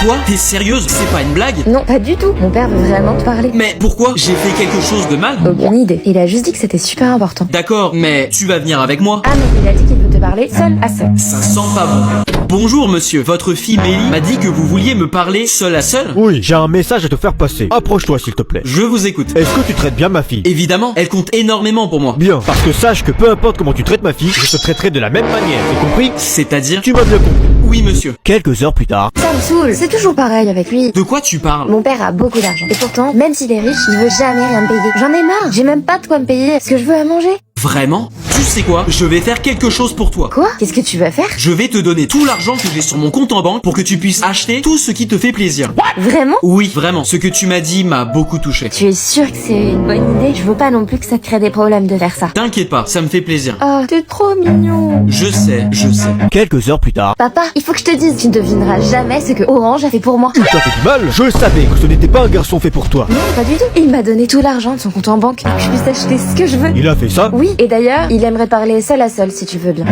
Quoi? T'es sérieuse? C'est pas une blague? Non, pas du tout. Mon père veut vraiment te parler. Mais pourquoi? J'ai fait quelque chose de mal? Aucune idée. Il a juste dit que c'était super important. D'accord, mais tu vas venir avec moi? Ah, mais il a dit qu'il veut te parler seul à seul. Ça sent pas bon. Bonjour monsieur, votre fille Mélie m'a dit que vous vouliez me parler seul à seul? Oui, j'ai un message à te faire passer. Approche-toi s'il te plaît. Je vous écoute. Est-ce que tu traites bien ma fille? Évidemment, elle compte énormément pour moi. Bien, parce que sache que peu importe comment tu traites ma fille, je te traiterai de la même manière, t'as compris? C'est-à-dire? Tu m'as bien compris. Oui monsieur. Quelques heures plus tard. Ça me saoule. C'est toujours pareil avec lui. De quoi tu parles? Mon père a beaucoup d'argent. Et pourtant, même s'il est riche, il veut jamais rien me payer. J'en ai marre. J'ai même pas de quoi me payer ce que je veux à manger. Vraiment? Tu sais quoi? Je vais faire quelque chose pour toi. Quoi? Qu'est-ce que tu vas faire? Je vais te donner tout l'argent que j'ai sur mon compte en banque pour que tu puisses acheter tout ce qui te fait plaisir. Vraiment? Oui, vraiment. Ce que tu m'as dit m'a beaucoup touché. Tu es sûr que c'est une bonne idée? Je veux pas non plus que ça te crée des problèmes de faire ça. T'inquiète pas, ça me fait plaisir. Oh, t'es trop mignon. Je sais, je sais. Quelques heures plus tard. Papa, il faut que je te dise, tu ne devineras jamais ce que Orange a fait pour moi. Tu t'as fait du mal? Je savais que ce n'était pas un garçon fait pour toi. Non, pas du tout. Il m'a donné tout l'argent de son compte en banque pour que je puisse acheter ce que je veux. Il a fait ça? Oui, et d'ailleurs, il aimerait parler seul à seul si tu veux bien.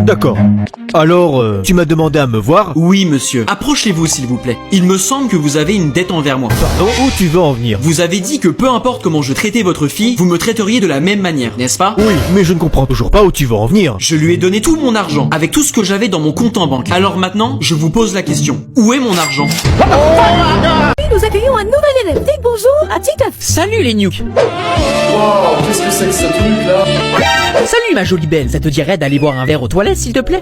D'accord. Alors, tu m'as demandé à me voir? Oui, monsieur. Approchez-vous, s'il vous plaît. Il me semble que vous avez une dette envers moi. Pardon? Où tu veux en venir? Vous avez dit que peu importe comment je traitais votre fille, vous me traiteriez de la même manière, n'est-ce pas? Oui, mais je ne comprends toujours pas où tu veux en venir. Je lui ai donné tout mon argent, avec tout ce que j'avais dans mon compte en banque. Alors maintenant, je vous pose la question. Où est mon argent? Nous accueillons un nouvel élève. Dites bonjour à Titeuf. Salut les nukes. Wow, qu'est-ce que c'est que ce truc là? Salut ma jolie belle, ça te dirait d'aller boire un verre aux toilettes s'il te plaît?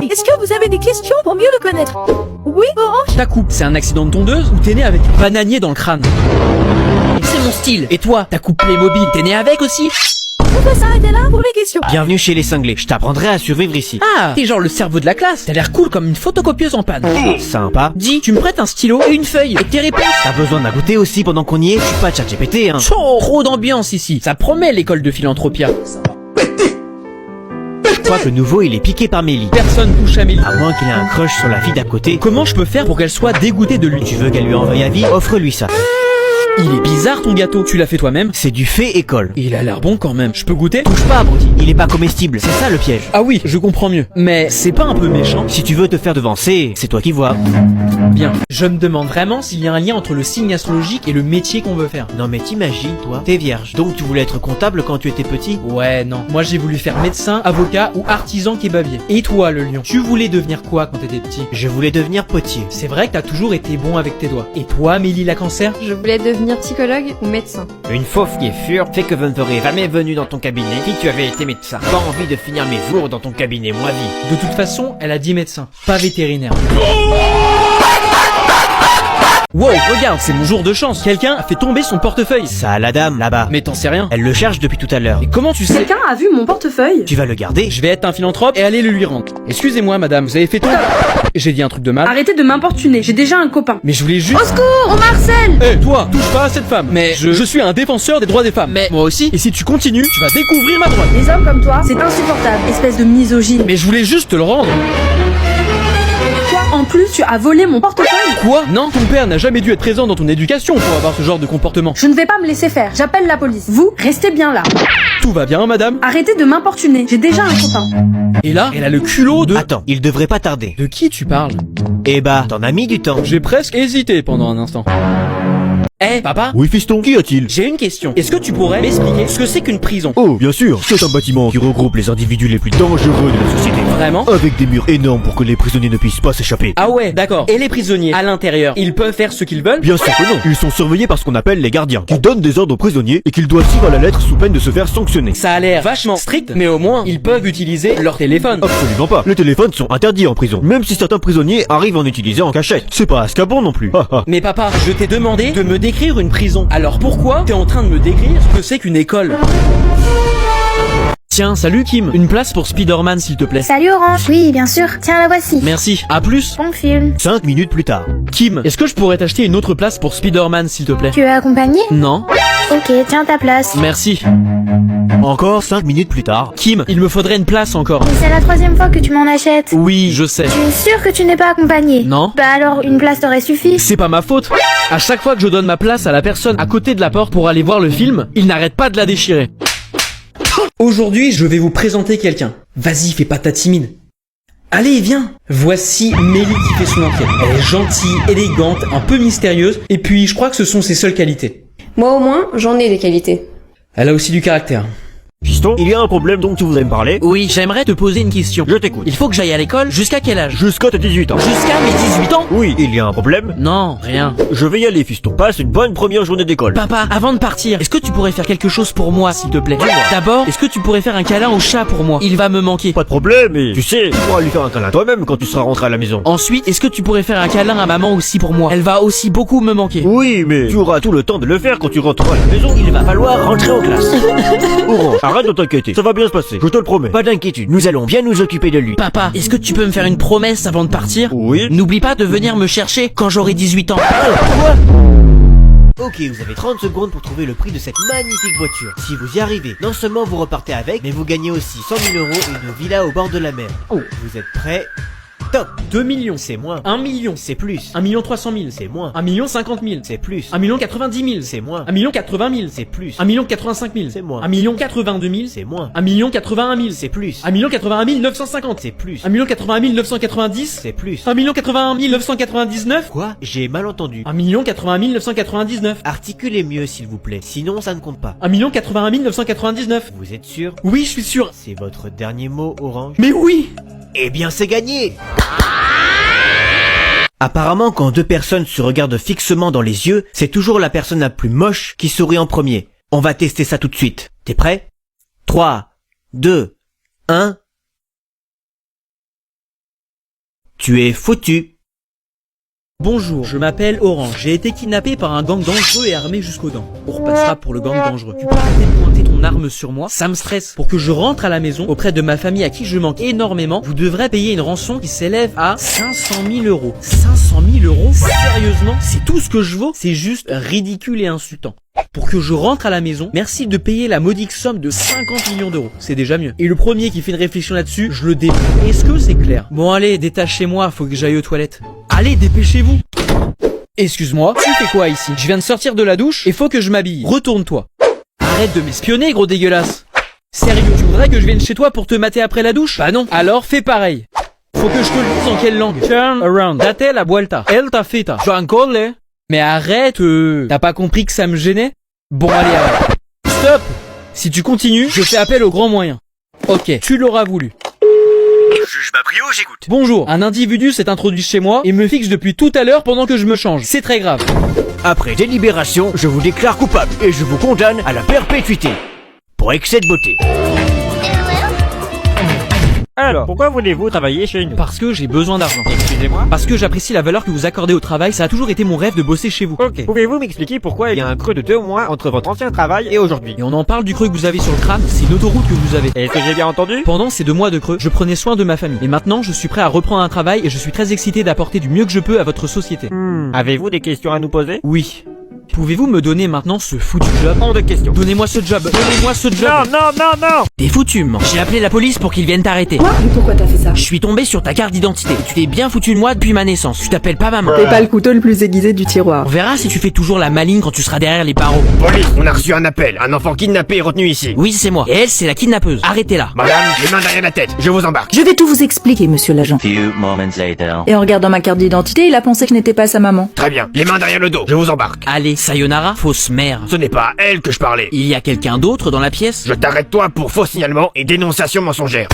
Est-ce que vous avez des questions pour mieux le connaître? Oui, Orange? Ta coupe, c'est un accident de tondeuse ou t'es né avec un bananier dans le crâne? C'est mon style. Et toi, ta coupe Playmobil, t'es né avec aussi? On peut s'arrêter là pour les questions. Bienvenue chez les cinglés, je t'apprendrai à survivre ici. Ah, t'es genre le cerveau de la classe. T'as l'air cool comme une photocopieuse en panne. Sympa. Dis, tu me prêtes un stylo et une feuille et tes réponses? T'as besoin d'un goûter aussi pendant qu'on y est? Je suis pas ChatGPT, hein. Trop d'ambiance ici. Ça promet l'école de Philanthropia. Je crois que le nouveau il est piqué par Mélie. Personne touche à Mélie. À moins qu'il ait un crush sur la fille d'à côté. Comment je peux faire pour qu'elle soit dégoûtée de lui? Tu veux qu'elle lui envoie la vie? Offre-lui ça. Il est bizarre ton gâteau. Tu l'as fait toi-même? C'est du fait école. Il a l'air bon quand même. Je peux goûter? Touche pas, abruti. Il est pas comestible. C'est ça le piège. Ah oui, je comprends mieux. Mais c'est pas un peu méchant? Si tu veux te faire devancer, c'est toi qui vois. Bien. Je me demande vraiment s'il y a un lien entre le signe astrologique et le métier qu'on veut faire. Non mais t'imagines, toi, t'es vierge. Donc tu voulais être comptable quand tu étais petit? Ouais, non. Moi j'ai voulu faire médecin, avocat ou artisan kebabier. Et toi, le lion? Tu voulais devenir quoi quand t'étais petit? Je voulais devenir potier. C'est vrai que t'as toujours été bon avec tes doigts. Et toi, Mélie la cancer? Je voulais devenir psychologue ou médecin. Une fauve qui est fure fait que je ne serais jamais venu dans ton cabinet si tu avais été médecin. Pas envie de finir mes jours dans ton cabinet, moi vie. De toute façon, elle a dit médecin, pas vétérinaire. Wow, regarde, c'est mon jour de chance. Quelqu'un a fait tomber son portefeuille. Ça, la dame, là-bas. Mais t'en sais rien. Elle le cherche depuis tout à l'heure. Et comment tu sais? Quelqu'un a vu mon portefeuille? Tu vas le garder? Je vais être un philanthrope et aller le lui rendre. Excusez-moi, madame, vous avez fait tomber... J'ai dit un truc de mal. Arrêtez de m'importuner, j'ai déjà un copain. Mais je voulais juste... Au secours, on m'harcèle! Eh, toi, touche pas à cette femme. Mais je suis un défenseur des droits des femmes. Mais moi aussi. Et si tu continues, tu vas découvrir ma droite. Les hommes comme toi, c'est insupportable, espèce de misogyne. Mais je voulais juste te le rendre. Toi, en plus, tu as volé mon portefeuille? Quoi? Non, ton père n'a jamais dû être présent dans ton éducation pour avoir ce genre de comportement. Je ne vais pas me laisser faire, j'appelle la police. Vous, restez bien là. Tout va bien, madame? Arrêtez de m'importuner, j'ai déjà un copain. Et là, elle a le culot de... Attends, il devrait pas tarder. De qui tu parles? Eh bah, t'en as mis du temps. J'ai presque hésité pendant un instant. Eh, papa? Oui, fiston, qu'y a-t-il? J'ai une question. Est-ce que tu pourrais m'expliquer ce que c'est qu'une prison? Oh, bien sûr, c'est un bâtiment qui regroupe les individus les plus dangereux de la société. Vraiment? Avec des murs énormes pour que les prisonniers ne puissent pas s'échapper. Ah ouais, d'accord. Et les prisonniers, à l'intérieur, ils peuvent faire ce qu'ils veulent? Bien sûr que non. Ils sont surveillés par ce qu'on appelle les gardiens, qui donnent des ordres aux prisonniers et qu'ils doivent suivre à la lettre sous peine de se faire sanctionner. Ça a l'air vachement strict, mais au moins, ils peuvent utiliser leur téléphone. Absolument pas. Les téléphones sont interdits en prison, même si certains prisonniers arrivent à en utiliser en cachette. C'est pas Azkaban non plus. Mais papa, je t'ai demandé de me décrire une prison. Alors pourquoi t'es en train de me décrire ce que c'est qu'une école? Tiens, salut Kim, une place pour Spider-Man s'il te plaît. Salut Orange. Oui, bien sûr. Tiens, la voici. Merci, à plus. Bon film. 5 minutes plus tard. Kim, est-ce que je pourrais t'acheter une autre place pour Spider-Man s'il te plaît? Tu es accompagné? Non. Ok, tiens ta place. Merci. Encore 5 minutes plus tard. Kim, il me faudrait une place encore. Mais c'est la 3e fois que tu m'en achètes. Oui, je sais. Tu es sûr que tu n'es pas accompagné? Non. Bah alors, une place t'aurait suffi. C'est pas ma faute. À chaque fois que je donne ma place à la personne à côté de la porte pour aller voir le film, il n'arrête pas de la déchirer. Aujourd'hui, je vais vous présenter quelqu'un. Vas-y, fais pas ta timide. Allez, viens. Voici Mélie qui fait son enquête. Elle est gentille, élégante, un peu mystérieuse, et puis je crois que ce sont ses seules qualités. Moi au moins, j'en ai des qualités. Elle a aussi du caractère. Fiston, il y a un problème dont tu voudrais me parler. Oui, j'aimerais te poser une question. Je t'écoute. Il faut que j'aille à l'école jusqu'à quel âge? Jusqu'à tes 18 ans. Jusqu'à mes 18 ans? Oui, il y a un problème. Non, rien. Je vais y aller, fiston. Passe une bonne première journée d'école. Papa, avant de partir, est-ce que tu pourrais faire quelque chose pour moi, s'il te plaît? D'abord, est-ce que tu pourrais faire un câlin au chat pour moi? Il va me manquer. Pas de problème, et tu sais, tu pourras lui faire un câlin toi-même quand tu seras rentré à la maison. Ensuite, est-ce que tu pourrais faire un câlin à maman aussi pour moi? Elle va aussi beaucoup me manquer. Oui, mais tu auras tout le temps de le faire quand tu rentreras à la maison. Il va falloir rentrer en classe. Orange, arrête de t'inquiéter. Ça va bien se passer, je te le promets. Pas d'inquiétude, nous allons bien nous occuper de lui. Papa, est-ce que tu peux me faire une promesse avant de partir? Oui. N'oublie pas de venir me chercher quand j'aurai 18 ans. Ok, vous avez 30 secondes pour trouver le prix de cette magnifique voiture. Si vous y arrivez, non seulement vous repartez avec, mais vous gagnez aussi 100 000 € et une villa au bord de la mer. Oh. Vous êtes prêts? Top. 2 millions. C'est moins. 1 million. C'est plus. 1 300 000. C'est moins. 1 50 000. C'est plus. 1 90 000. C'est moins. 1 80 000. C'est plus. 1 85 000. C'est moins. 1 82 000. C'est moins. 1 81 000. C'est plus. 1 81 950. C'est plus. 1 81 990. C'est plus. 1 81 999. Quoi? J'ai mal entendu. 1 80 999. Articulez mieux s'il vous plaît, sinon ça ne compte pas. 1 81 999. Vous êtes sûr? Oui, je suis sûr. C'est votre dernier mot, Orange? Mais oui! Eh bien c'est gagné! Apparemment, quand deux personnes se regardent fixement dans les yeux, c'est toujours la personne la plus moche qui sourit en premier. On va tester ça tout de suite. T'es prêt? 3, 2, 1... Tu es foutu. Bonjour, je m'appelle Orange. J'ai été kidnappé par un gang dangereux et armé jusqu'aux dents. On repassera pour le gang dangereux. Tu peux arrêter de pointer ton arme sur moi? Ça me stresse. Pour que je rentre à la maison, auprès de ma famille à qui je manque énormément, vous devrez payer une rançon qui s'élève à 500 000 €. 500 000 €? Sérieusement? C'est tout ce que je vaux? C'est juste ridicule et insultant. Pour que je rentre à la maison, merci de payer la modique somme de 50 millions €. C'est déjà mieux. Et le premier qui fait une réflexion là-dessus, je le déplie. Est-ce que c'est clair? Bon allez, détachez-moi, faut que j'aille aux toilettes. Allez, dépêchez-vous! Excuse-moi, tu fais quoi ici? Je viens de sortir de la douche et faut que je m'habille. Retourne-toi. Arrête de m'espionner, gros dégueulasse. Sérieux, tu voudrais que je vienne chez toi pour te mater après la douche? Bah non. Alors fais pareil. Faut que je te le dise en quelle langue? Turn around. Date la vuelta. El tafeta. Joancole. Mais arrête, t'as pas compris que ça me gênait? Bon allez, arrête. Stop! Si tu continues, je fais appel aux grands moyens. Ok, tu l'auras voulu. Juge Babrio, j'écoute. Bonjour, un individu s'est introduit chez moi et me fixe depuis tout à l'heure pendant que je me change. C'est très grave. Après délibération, je vous déclare coupable et je vous condamne à la perpétuité. Pour excès de beauté. Alors, pourquoi voulez-vous travailler chez nous? Parce que j'ai besoin d'argent. Excusez-moi? Parce que j'apprécie la valeur que vous accordez au travail, ça a toujours été mon rêve de bosser chez vous. Ok. Pouvez-vous m'expliquer pourquoi il y a un creux de 2 mois entre votre ancien travail et aujourd'hui? Et on en parle du creux que vous avez sur le crâne, c'est une autoroute que vous avez. Est-ce que j'ai bien entendu? Pendant ces 2 mois de creux, je prenais soin de ma famille. Et maintenant, je suis prêt à reprendre un travail et je suis très excité d'apporter du mieux que je peux à votre société. Avez-vous des questions à nous poser? Oui. Pouvez-vous me donner maintenant ce foutu job? Hors de question. Donnez-moi ce job. Donnez-moi ce job. Non. T'es foutu, man. J'ai appelé la police pour qu'ils viennent t'arrêter. Quoi? Mais pourquoi t'as fait ça? Je suis tombé sur ta carte d'identité. Tu t'es bien foutu de moi depuis ma naissance. Tu t'appelles pas maman. T'es pas le couteau le plus aiguisé du On tiroir. verra si tu fais toujours la maligne quand tu seras derrière les barreaux. Police, on a reçu un appel. Un enfant kidnappé est retenu ici. Oui, c'est moi. Et elle, c'est la kidnappeuse. Arrêtez-la. Madame, les mains derrière la tête. Je vous embarque. Je vais tout vous expliquer, monsieur l'agent. Few moments later. Et en regardant ma carte d'identité, il a pensé que je n'étais pas sa maman. Très bien. Les mains derrière le dos. Je vous embarque. Allez, sayonara, fausse mère. Ce n'est pas à elle que je parlais. Il y a quelqu'un d'autre dans la pièce? Je t'arrête toi pour faux signalement et dénonciation mensongère.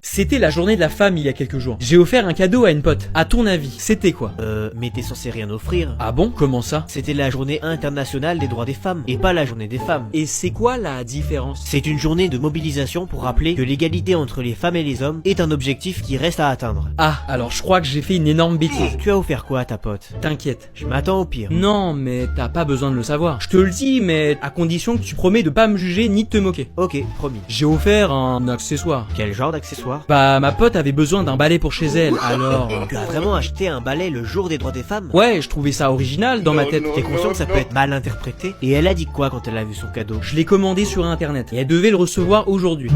C'était la journée de la femme il y a quelques jours. J'ai offert un cadeau à une pote. À ton avis, c'était quoi? Mais t'es censé rien offrir. Ah bon? Comment ça? C'était la journée internationale des droits des femmes, et pas la journée des femmes. Et c'est quoi la différence? C'est une journée de mobilisation pour rappeler que l'égalité entre les femmes et les hommes est un objectif qui reste à atteindre. Ah, alors je crois que j'ai fait une énorme bêtise. Tu as offert quoi à ta pote? T'inquiète. Je m'attends au pire. Non, mais t'as pas besoin de le savoir. Je te le dis, mais à condition que tu promets de pas me juger ni de te moquer. Ok, promis. J'ai offert un accessoire. Quel genre d'accessoire? Bah, ma pote avait besoin d'un balai pour chez elle, alors... Tu as vraiment acheté un balai le jour des droits des femmes? Ouais, je trouvais ça original dans ma tête. T'es conscient que ça peut être mal interprété? Et elle a dit quoi quand elle a vu son cadeau? Je l'ai commandé sur internet et elle devait le recevoir aujourd'hui.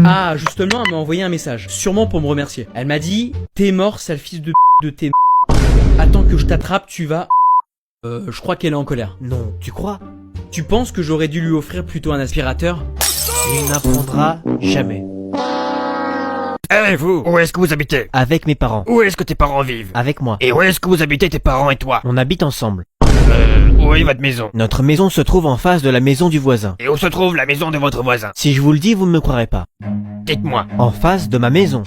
Ah, justement, elle m'a envoyé un message, sûrement pour me remercier. Elle m'a dit « T'es mort, sale fils de tes Attends que je t'attrape, tu vas... » je crois qu'elle est en colère. Non, tu crois? Tu penses que j'aurais dû lui offrir plutôt un aspirateur? Il n'apprendra jamais. Eh vous, où est-ce que vous habitez? Avec mes parents. Où est-ce que tes parents vivent? Avec moi. Et où est-ce que vous habitez tes parents et toi? On habite ensemble. Où est votre maison? Notre maison se trouve en face de la maison du voisin. Et où se trouve la maison de votre voisin? Si je vous le dis, vous ne me croirez pas. Dites-moi. En face de ma maison.